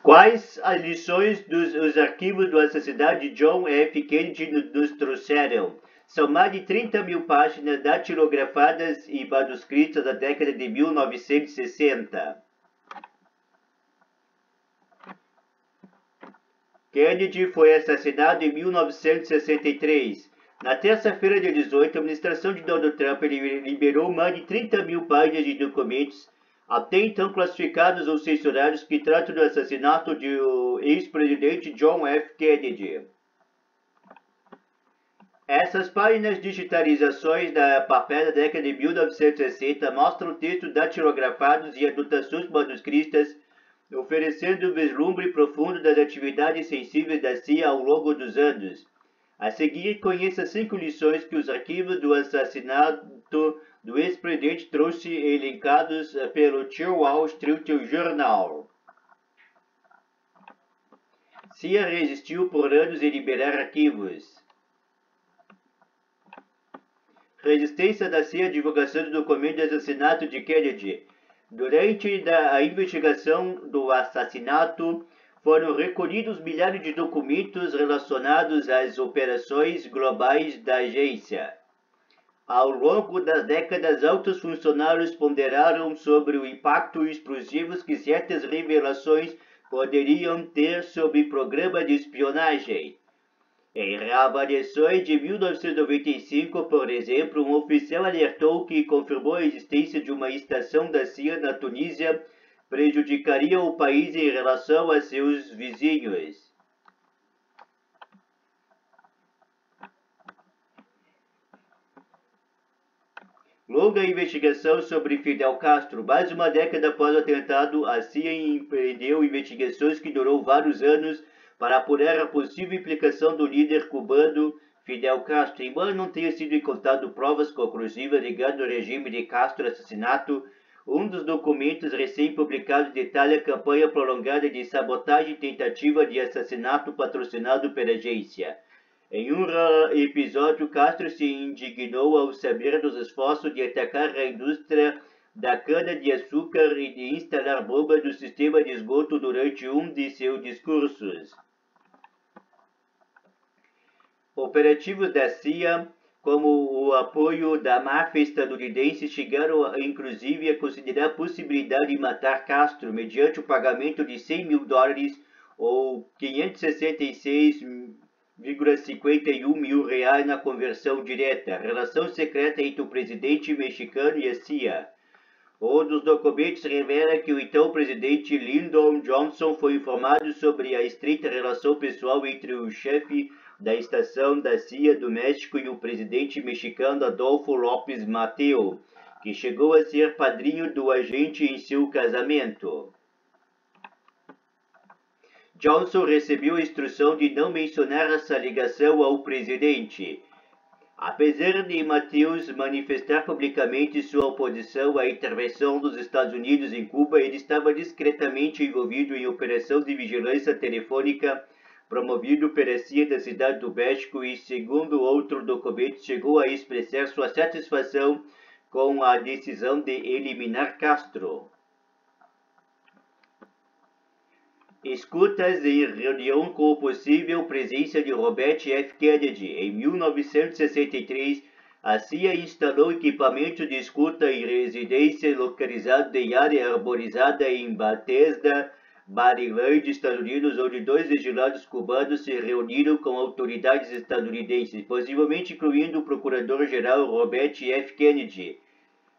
Quais as lições os arquivos do assassinato de John F. Kennedy nos trouxeram? São mais de 30 mil páginas datilografadas e manuscritas da década de 1960. Kennedy foi assassinado em 1963. Na terça-feira, dia 18, a administração de Donald Trump liberou mais de 30 mil páginas de documentos até então classificados ou censurados que tratam do assassinato do ex-presidente John F. Kennedy. Essas páginas digitalizações da papel da década de 1960 mostram textos datilografados e anotações manuscritas, oferecendo um vislumbre profundo das atividades sensíveis da CIA ao longo dos anos. A seguir, conheça 5 lições que os arquivos do assassinato do ex-presidente trouxe elencados pelo The Wall Street Journal. CIA resistiu por anos em liberar arquivos. Resistência da CIA à divulgação do documento de assassinato de Kennedy. Durante a investigação do assassinato, foram recolhidos milhares de documentos relacionados às operações globais da agência. Ao longo das décadas, altos funcionários ponderaram sobre o impacto explosivo que certas revelações poderiam ter sobre programas de espionagem. Em reavaliações de 1995, por exemplo, um oficial alertou que confirmou a existência de uma estação da CIA na Tunísia prejudicaria o país em relação a seus vizinhos. Longa investigação sobre Fidel Castro. Mais uma década após o atentado, a CIA empreendeu investigações que durou vários anos para apurar a possível implicação do líder cubano Fidel Castro. Embora não tenha sido encontrado provas conclusivas ligando ao regime de Castro ao assassinato, um dos documentos recém-publicados detalha a campanha prolongada de sabotagem e tentativa de assassinato patrocinado pela agência. Em um episódio, Castro se indignou ao saber dos esforços de atacar a indústria da cana-de-açúcar e de instalar bombas no sistema de esgoto durante um de seus discursos. Operativos da CIA, como o apoio da máfia estadunidense, chegaram inclusive a considerar a possibilidade de matar Castro mediante o pagamento de $100 mil ou 566,51 mil reais na conversão direta. Relação secreta entre o presidente mexicano e a CIA. Um dos documentos revela que o então presidente Lyndon Johnson foi informado sobre a estreita relação pessoal entre o chefe da estação da CIA do México e o presidente mexicano Adolfo López Mateo, que chegou a ser padrinho do agente em seu casamento. Johnson recebeu a instrução de não mencionar essa ligação ao presidente. Apesar de Mateus manifestar publicamente sua oposição à intervenção dos Estados Unidos em Cuba, ele estava discretamente envolvido em operação de vigilância telefônica promovido pela CIA da cidade do México e, segundo outro documento, chegou a expressar sua satisfação com a decisão de eliminar Castro. Escutas em reunião com a possível presença de Robert F. Kennedy. Em 1963, a CIA instalou equipamento de escuta em residência localizado em área arborizada em Bethesda, Maryland, Estados Unidos, onde 2 exilados cubanos se reuniram com autoridades estadunidenses, possivelmente incluindo o procurador-geral Robert F. Kennedy.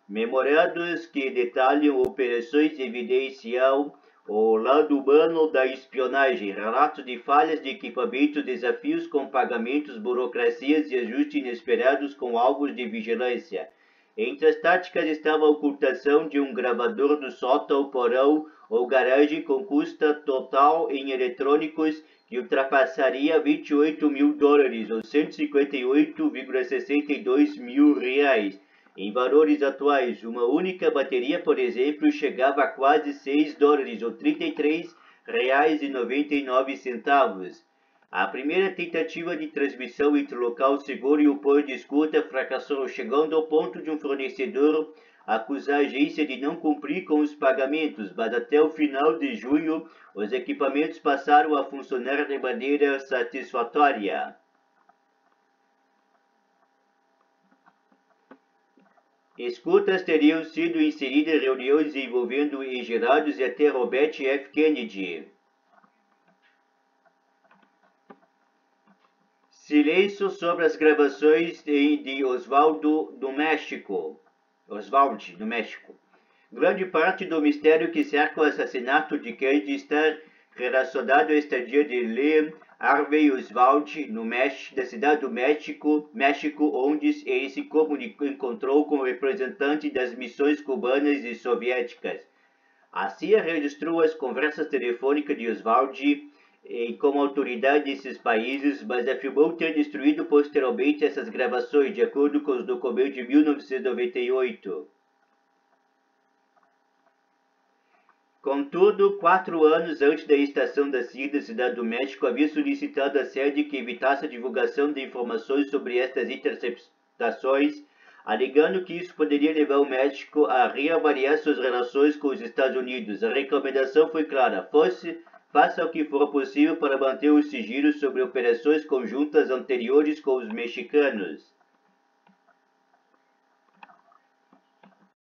Memorandos que detalham operações evidenciam o lado humano da espionagem, relatos de falhas de equipamento, desafios com pagamentos, burocracias e ajustes inesperados com alvos de vigilância. Entre as táticas estava a ocultação de um gravador do sótão, porão ou garagem com custo total em eletrônicos que ultrapassaria $28 mil ou 158,62 mil reais. Em valores atuais, uma única bateria, por exemplo, chegava a quase $6 ou 33,99. A primeira tentativa de transmissão entre o local seguro e o ponto de escuta fracassou, chegando ao ponto de um fornecedor acusa a agência de não cumprir com os pagamentos, mas até o final de junho os equipamentos passaram a funcionar de maneira satisfatória. Escutas teriam sido inseridas em reuniões envolvendo engenheiros e até Robert F. Kennedy. Silêncio sobre as gravações de Oswald, do México. Grande parte do mistério que cerca o assassinato de Kennedy está relacionado à estadia de Lee Harvey Oswald da cidade do México, onde ele se encontrou com representantes das missões cubanas e soviéticas. A CIA registrou as conversas telefônicas de Oswald com autoridades desses países, mas afirmou ter destruído posteriormente essas gravações, de acordo com os documentos de 1998. Contudo, 4 anos antes da estação da CIA da Cidade do México havia solicitado à sede que evitasse a divulgação de informações sobre estas interceptações, alegando que isso poderia levar o México a reavaliar suas relações com os Estados Unidos. A recomendação foi clara: faça o que for possível para manter o sigilo sobre operações conjuntas anteriores com os mexicanos.